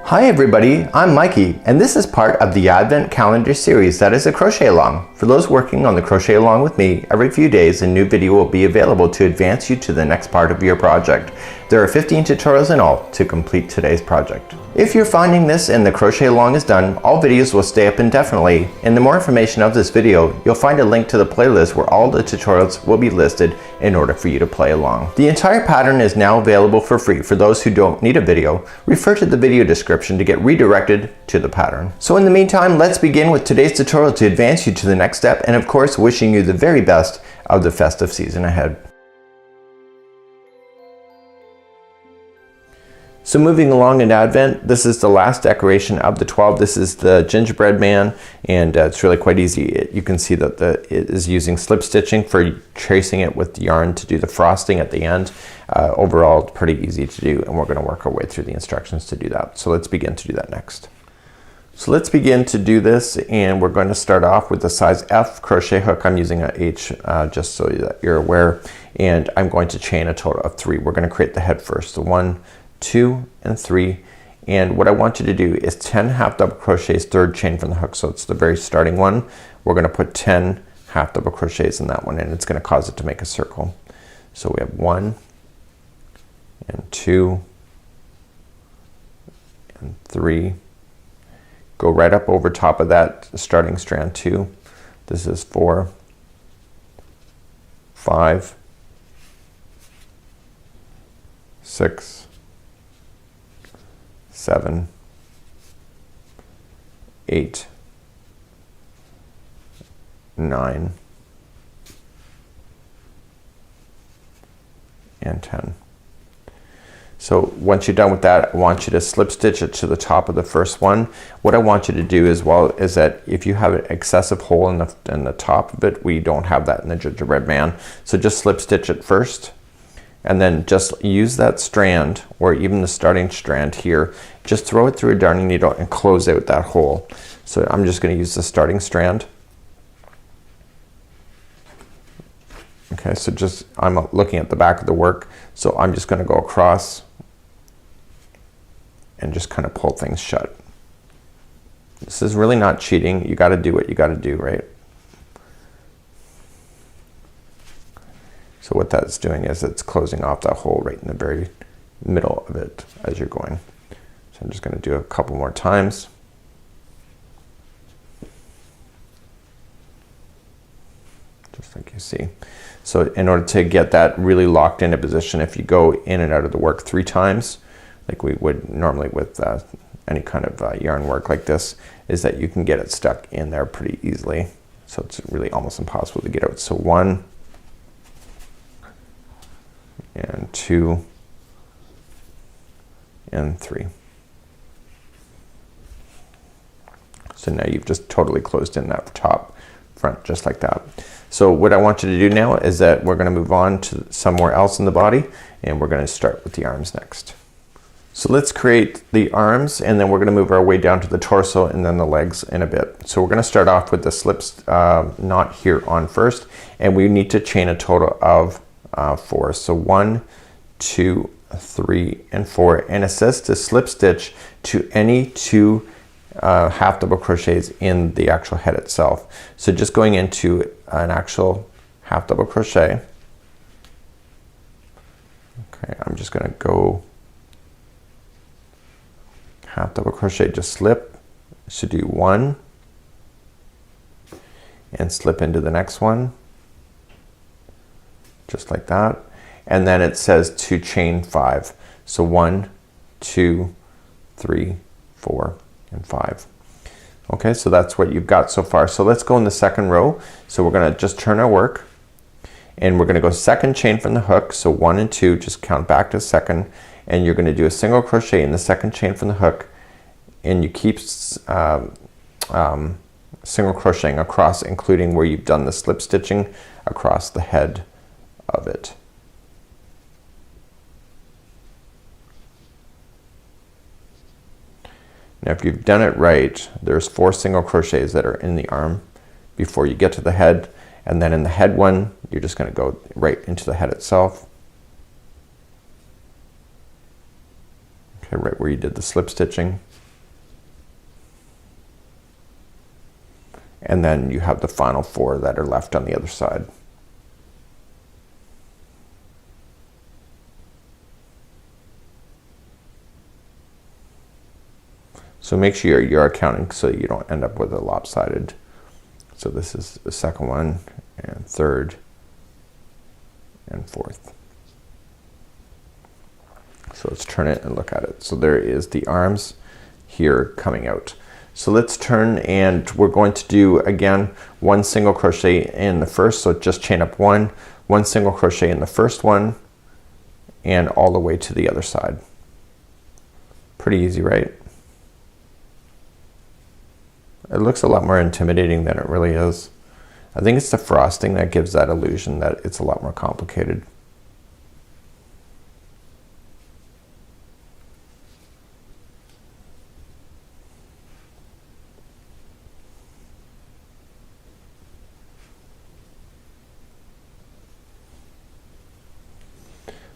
Hi everybody, I'm Mikey, and this is part of the Advent Calendar series that is a crochet along. For those working on the crochet along with me, every few days a new video will be available to advance you to the next part of your project. There are 15 tutorials in all to complete today's project. If you're finding this and the crochet along is done, all videos will stay up indefinitely. In the more information of this video, you'll find a link to the playlist where all the tutorials will be listed in order for you to play along. The entire pattern is now available for free for those who don't need a video. Refer to the video description to get redirected to the pattern. So in the meantime, let's begin with today's tutorial to advance you to the next step, and of course wishing you the very best of the festive season ahead. So moving along in Advent, this is the last decoration of the 12. This is the gingerbread man, and it's really quite easy. You can see that it is using slip stitching for tracing it with yarn to do the frosting at the end. Overall, it's pretty easy to do, and we're going to work our way through the instructions to do that. So let's begin to do that next. So let's begin to do this, and we're going to start off with the size F crochet hook. I'm using an H just so that you're aware, and I'm going to chain a total of 3. We're going to create the head first. So 1, 2, and 3, and what I want you to do is 10 half double crochets, third chain from the hook. So it's the very starting one. We're going to put 10 half double crochets in that one, and it's going to cause it to make a circle. So we have 1 and 2 and 3. Go right up over top of that starting strand 2. This is 4, 5, 6, 7, 8, 9, and 10. So once you're done with that, I want you to slip stitch it to the top of the first one. What I want you to do as well is that if you have an excessive hole in the top of it, we don't have that in the gingerbread man. So just slip stitch it first, and then just use that strand, or even the starting strand here, just throw it through a darning needle and close out that hole. So I'm just going to use the starting strand. Okay, so just I'm looking at the back of the work, so I'm just going to go across and just kind of pull things shut. This is really not cheating. You got to do what you got to do, right? So what that's doing is it's closing off that hole right in the very middle of it as you're going. So I'm just going to do a couple more times. Just like you see. So in order to get that really locked into position, if you go in and out of the work 3 times, like we would normally with any kind of yarn work like this, is that you can get it stuck in there pretty easily. So it's really almost impossible to get out. So 1 and 2 and 3. So now you've just totally closed in that top front just like that. So what I want you to do now is that we're going to move on to somewhere else in the body, and we're going to start with the arms next. So let's create the arms, and then we're going to move our way down to the torso and then the legs in a bit. So we're going to start off with the slips knot here on first, and we need to chain a total of 4. So 1, 2, 3, and 4, and it says to slip stitch to any 2 half double crochets in the actual head itself. So just going into an actual half double crochet. Okay, I'm just going to go half double crochet, just slip. So do 1 and slip into the next one, just like that. And then it says to chain 5. So 1, 2, 3, 4, and 5. Okay, so that's what you've got so far. So let's go in the second row. So we're going to just turn our work, and we're going to go second chain from the hook. So 1 and 2, just count back to second, and you're going to do a single crochet in the second chain from the hook, and you keep single crocheting across, including where you've done the slip stitching across the head of it. Now if you've done it right, there's 4 single crochets that are in the arm before you get to the head, and then in the head one you're just going to go right into the head itself. Okay, right where you did the slip stitching. and then you have the final 4 that are left on the other side. So make sure you're counting so you don't end up with a lopsided. So this is the second one, and third, and fourth. So let's turn it and look at it. So there is the arms here coming out. So let's turn, and we're going to do again 1 single crochet in the first, so just chain up 1 single crochet in the first one, and all the way to the other side. Pretty easy, right? It looks a lot more intimidating than it really is. I think it's the frosting that gives that illusion that it's a lot more complicated.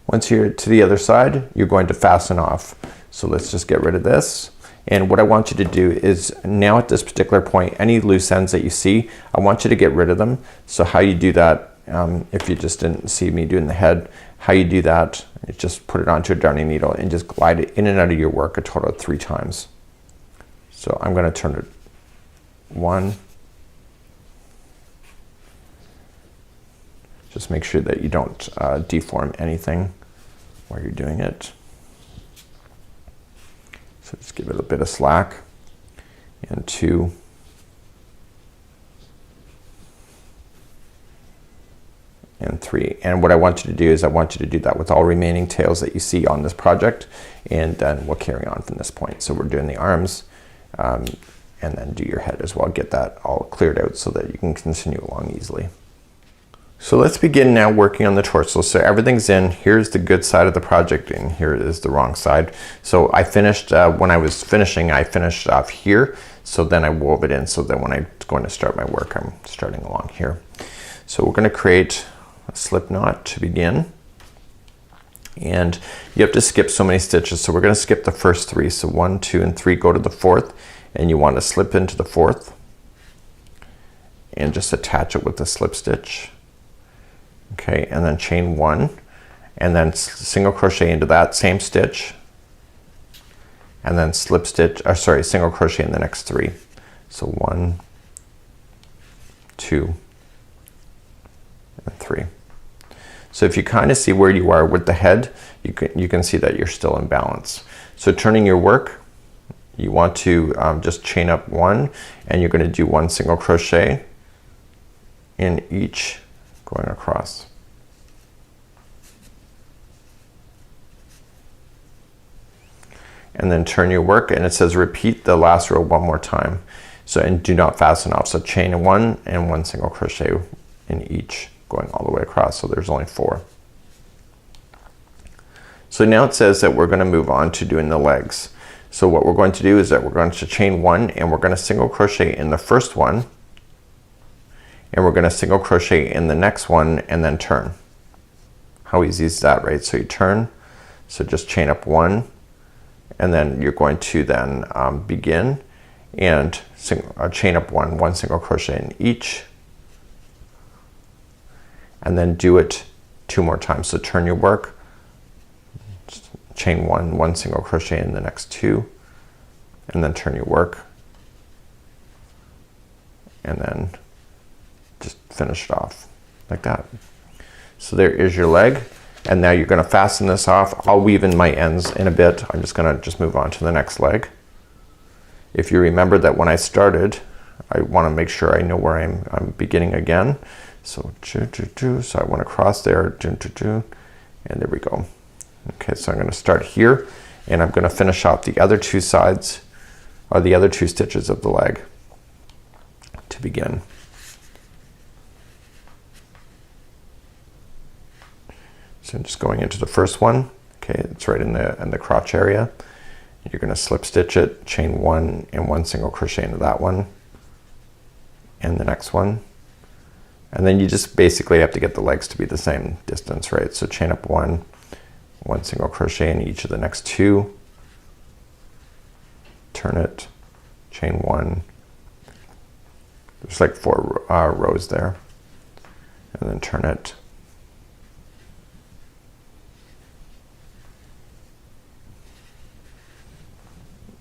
Once you're to the other side, you're going to fasten off. So let's just get rid of this. And what I want you to do is, now at this particular point, any loose ends that you see, I want you to get rid of them. So how you do that, if you just didn't see me doing the head, how you do that is just put it onto a darning needle and just glide it in and out of your work a total of 3 times. So I'm going to turn it 1. Just make sure that you don't deform anything while you're doing it. So just give it a bit of slack. And 2. And 3. And what I want you to do is I want you to do that with all remaining tails that you see on this project, and then we'll carry on from this point. So we're doing the arms, and then do your head as well. Get that all cleared out so that you can continue along easily. So let's begin now working on the torso. So everything's in. Here's the good side of the project, and here is the wrong side. So I finished, when I was finishing, I finished off here. So then I wove it in, so that when I'm going to start my work, I'm starting along here. So we're going to create a slip knot to begin. And you have to skip so many stitches. So we're going to skip the first 3. So 1, 2, and 3, go to the 4th, and you want to slip into the 4th and just attach it with the slip stitch. Okay, and then chain 1, and then single crochet into that same stitch, and then slip stitch, or sorry, single crochet in the next 3. So 1, 2, and 3. So if you kind of see where you are with the head, you can see that you're still in balance. So turning your work, you want to just chain up 1, and you're going to do 1 single crochet in each going across. And then turn your work, and it says repeat the last row 1 more time. So, and do not fasten off. So chain 1 and 1 single crochet in each going all the way across. So there's only 4. So now it says that we're going to move on to doing the legs. So what we're going to do is that we're going to chain 1, and we're going to single crochet in the first one, and we're going to single crochet in the next one, and then turn. How easy is that, right? So you turn, so just chain up 1, and then you're going to then begin and chain up 1 single crochet in each, and then do it 2 more times. So turn your work, chain 1 single crochet in the next 2, and then turn your work, and then just finish it off like that. So there is your leg, and now you're going to fasten this off. I'll weave in my ends in a bit. I'm just going to move on to the next leg. If you remember that when I started, I want to make sure I know where I'm beginning again. So so I want to cross there, and there we go. Okay, so I'm going to start here, and I'm going to finish off the other 2 sides, or the other 2 stitches of the leg to begin. So I'm just going into the first one. Okay, it's right in the crotch area. You're going to slip stitch it, chain 1 and 1 single crochet into that one, and the next one. And then you just basically have to get the legs to be the same distance, right? So chain up 1 single crochet in each of the next 2, turn it, chain 1, There's like 4 rows there. And then turn it.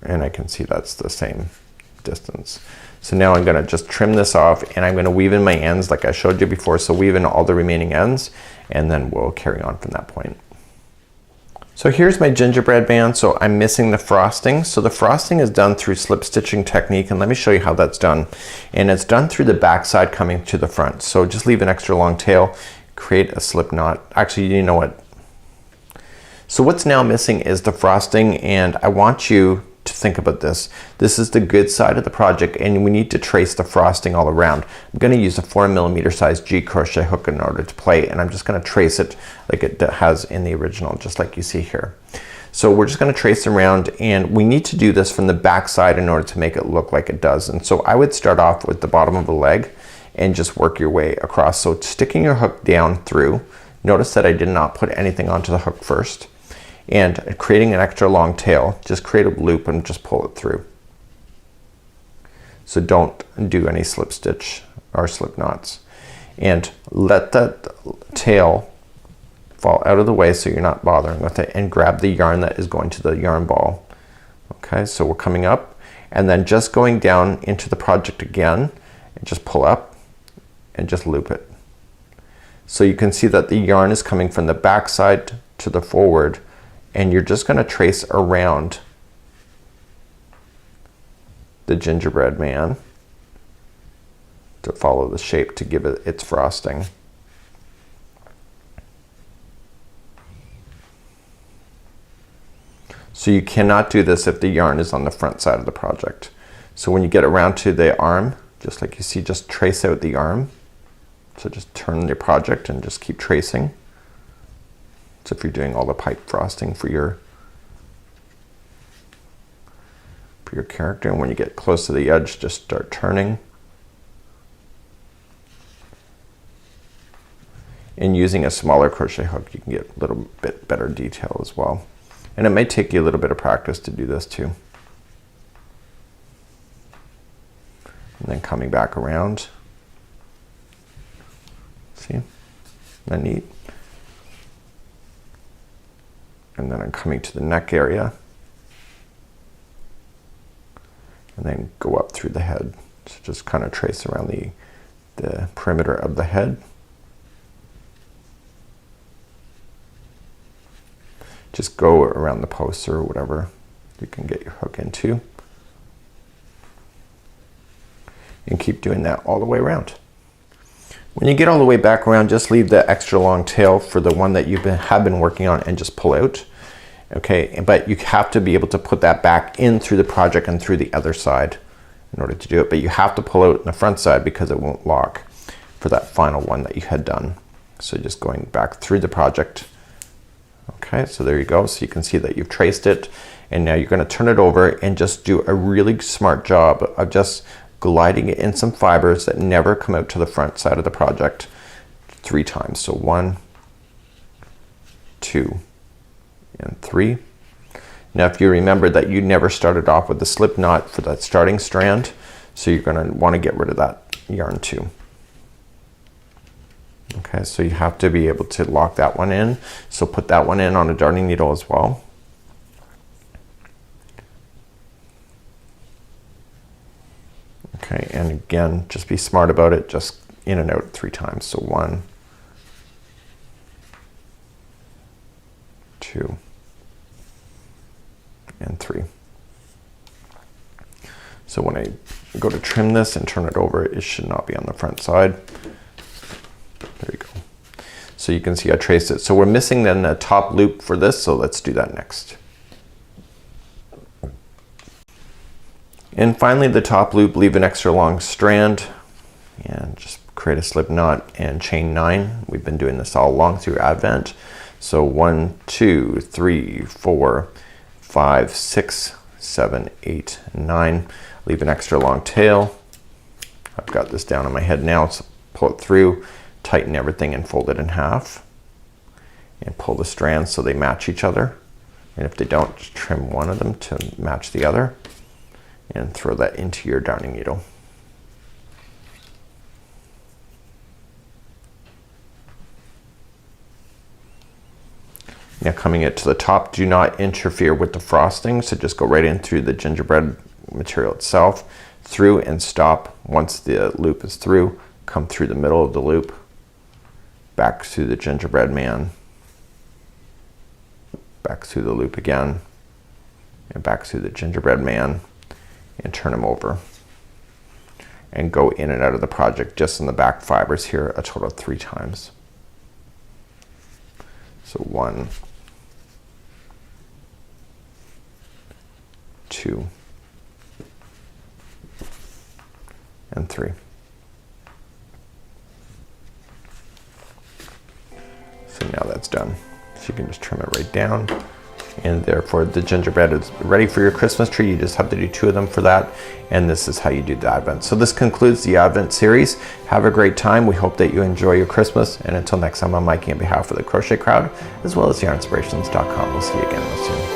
And I can see that's the same distance. So now I'm gonna just trim this off, and I'm gonna weave in my ends like I showed you before. So weave in all the remaining ends, and then we'll carry on from that point. So here's my gingerbread band. So I'm missing the frosting. So the frosting is done through slip stitching technique, and let me show you how that's done. And it's done through the back side coming to the front. So just leave an extra long tail, create a slip knot. Actually, you know what? So what's now missing is the frosting, and I want you to think about this. This is the good side of the project, and we need to trace the frosting all around. I'm going to use a 4mm size G crochet hook in order to play, and I'm just going to trace it like it has in the original, just like you see here. So we're just going to trace around, and we need to do this from the back side in order to make it look like it does. And so I would start off with the bottom of the leg and just work your way across. So sticking your hook down through, notice that I did not put anything onto the hook first. And creating an extra long tail, just create a loop and just pull it through. So don't do any slip stitch or slip knots. And let that tail fall out of the way so you're not bothering with it, and grab the yarn that is going to the yarn ball. Okay, so we're coming up and then just going down into the project again, and just pull up and just loop it. So you can see that the yarn is coming from the back side to the forward, and you're just going to trace around the gingerbread man to follow the shape to give it its frosting. So you cannot do this if the yarn is on the front side of the project. So when you get around to the arm, just like you see, just trace out the arm. So just turn the project and just keep tracing. So if you're doing all the pipe frosting for your character, and when you get close to the edge, just start turning. And using a smaller crochet hook, you can get a little bit better detail as well. And it may take you a little bit of practice to do this too. And then coming back around. See? Isn't that neat? And then I'm coming to the neck area, and then go up through the head. So just kind of trace around the perimeter of the head. Just go around the posts or whatever you can get your hook into, and keep doing that all the way around. When you get all the way back around, just leave the extra long tail for the one that you have been working on, and just pull out. Okay, but you have to be able to put that back in through the project and through the other side in order to do it. But you have to pull out in the front side because it won't lock for that final one that you had done. So just going back through the project. Okay, so there you go. So you can see that you've traced it, and now you're going to turn it over and just do a really smart job of just gliding it in some fibers that never come out to the front side of the project 3 times. So 1, 2, and 3. Now if you remember that you never started off with the slip knot for that starting strand, so you're going to want to get rid of that yarn too. Okay, so you have to be able to lock that one in. So put that one in on a darning needle as well. Okay, and again, just be smart about it. Just in and out 3 times. So 1, 2, and 3. So when I go to trim this and turn it over, it should not be on the front side. There you go. So you can see I traced it. So we're missing then a top loop for this, so let's do that next. And finally, the top loop, leave an extra long strand and just create a slip knot and chain 9. We've been doing this all along through Advent. So 1, 2, 3, 4, 5, 6, 7, 8, and 9. Leave an extra long tail. I've got this down on my head now, so pull it through, tighten everything and fold it in half. And pull the strands so they match each other. And if they don't, just trim one of them to match the other. And throw that into your darning needle. Now coming it to the top, do not interfere with the frosting, so just go right in through the gingerbread material itself, through and stop. Once the loop is through, come through the middle of the loop, back through the gingerbread man, back through the loop again, and back through the gingerbread man, and turn them over. And go in and out of the project just in the back fibers here a total of 3 times. So 1, 2, and 3. So now that's done. So you can just trim it right down. And therefore the gingerbread is ready for your Christmas tree. You just have to do 2 of them for that. And this is how you do the Advent. So this concludes the Advent series. Have a great time. We hope that you enjoy your Christmas. And until next time, I'm Mikey on behalf of the Crochet Crowd, as well as Yarnspirations.com. We'll see you again real soon.